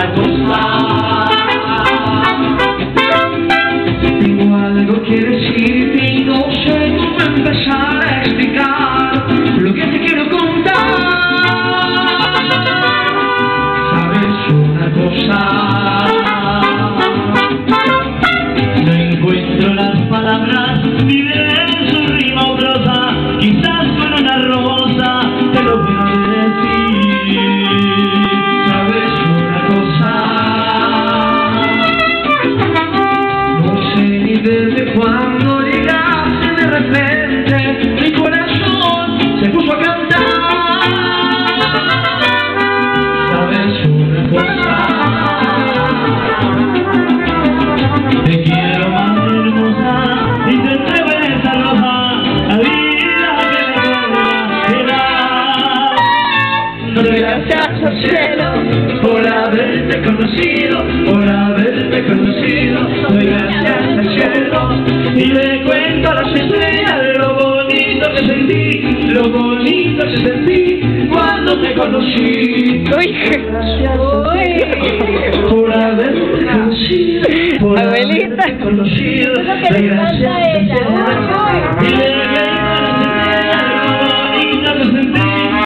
una cosa. Tengo algo que decirte y no sé cómo empezar a explicar lo que te quiero contar. ¿Sabes una cosa? No encuentro las palabras ni de su rima o prosa, quizás con una rosa te lo puedo decir. ¿Sabes una cosa? No sé ni desde cuándo llegaste, de repente mi corazón se puso a cantar. ¿Sabes una cosa? Te quiero más hermosa y te entrego esta rosa, la vida que me da. Doy gracias al cielo por haberte conocido, por haberte conocido. Doy gracias al cielo y le cuento a las estrellas lo bonito que sentí, lo bonito que sentí cuando te conocí. Gracias por haberte conocido, por haberte conocido. Doy gracias al cielo y le